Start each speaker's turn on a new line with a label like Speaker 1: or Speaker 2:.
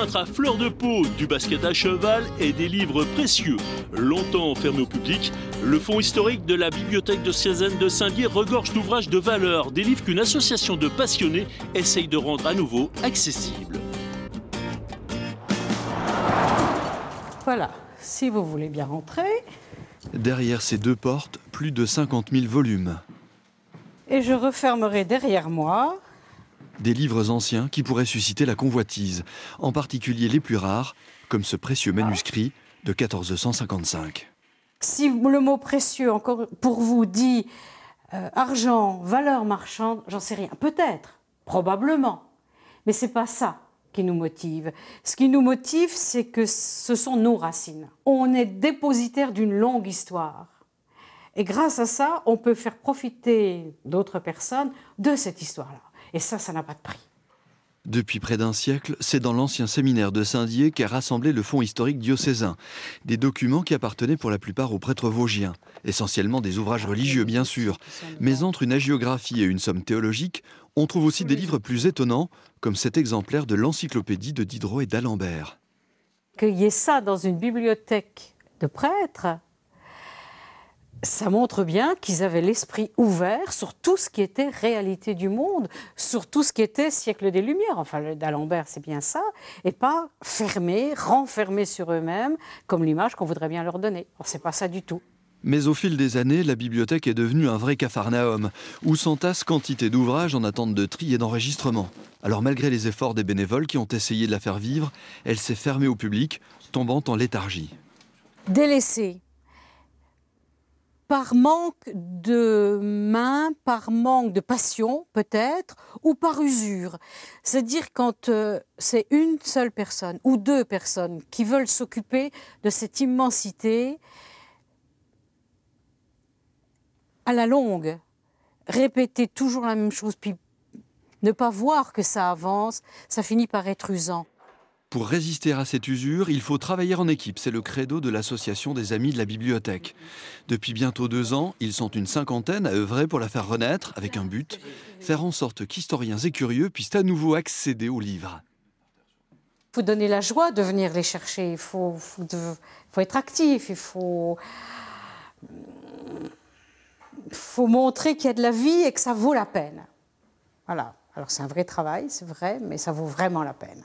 Speaker 1: peintre à fleur de peau, du basket à cheval et des livres précieux. Longtemps fermé au public, le fonds historique de la bibliothèque diocésaine de Saint-Dié regorge d'ouvrages de valeur, des livres qu'une association de passionnés essaye de rendre à nouveau accessibles.
Speaker 2: Voilà, si vous voulez bien rentrer.
Speaker 3: Derrière ces deux portes, plus de 50 000 volumes.
Speaker 2: Et je refermerai derrière moi.
Speaker 3: Des livres anciens qui pourraient susciter la convoitise, en particulier les plus rares, comme ce précieux manuscrit de 1455.
Speaker 2: Si le mot précieux, encore pour vous, dit argent, valeur marchande, j'en sais rien. Peut-être, probablement, mais c'est pas ça qui nous motive. Ce qui nous motive, c'est que ce sont nos racines. On est dépositaire d'une longue histoire. Et grâce à ça, on peut faire profiter d'autres personnes de cette histoire-là. Et ça n'a pas de prix.
Speaker 3: Depuis près d'un siècle, c'est dans l'ancien séminaire de Saint-Dié qu'est rassemblé le fonds historique diocésain. Des documents qui appartenaient pour la plupart aux prêtres vosgiens. Essentiellement des ouvrages religieux, bien sûr. Mais entre une hagiographie et une somme théologique, on trouve aussi des livres plus étonnants, comme cet exemplaire de l'encyclopédie de Diderot et d'Alembert.
Speaker 2: Qu'il y ait ça dans une bibliothèque de prêtres, ça montre bien qu'ils avaient l'esprit ouvert sur tout ce qui était réalité du monde, sur tout ce qui était siècle des Lumières. Enfin, d'Alembert, c'est bien ça, et pas fermés, renfermés sur eux-mêmes, comme l'image qu'on voudrait bien leur donner. Or, c'est pas ça du tout.
Speaker 3: Mais au fil des années, la bibliothèque est devenue un vrai capharnaüm, où s'entassent quantité d'ouvrages en attente de tri et d'enregistrement. Alors malgré les efforts des bénévoles qui ont essayé de la faire vivre, elle s'est fermée au public, tombant en léthargie.
Speaker 2: Délaissée. Par manque de main, par manque de passion peut-être, ou par usure. C'est-à-dire quand c'est une seule personne ou deux personnes qui veulent s'occuper de cette immensité, à la longue, répéter toujours la même chose, puis ne pas voir que ça avance, ça finit par être usant.
Speaker 3: Pour résister à cette usure, il faut travailler en équipe. C'est le credo de l'association des Amis de la Bibliothèque. Depuis bientôt 2 ans, ils sont une cinquantaine à œuvrer pour la faire renaître, avec un but, faire en sorte qu'historiens et curieux puissent à nouveau accéder aux livres.
Speaker 2: Il faut donner la joie de venir les chercher, il faut être actif, il faut montrer qu'il y a de la vie et que ça vaut la peine. Voilà. Alors c'est un vrai travail, c'est vrai, mais ça vaut vraiment la peine.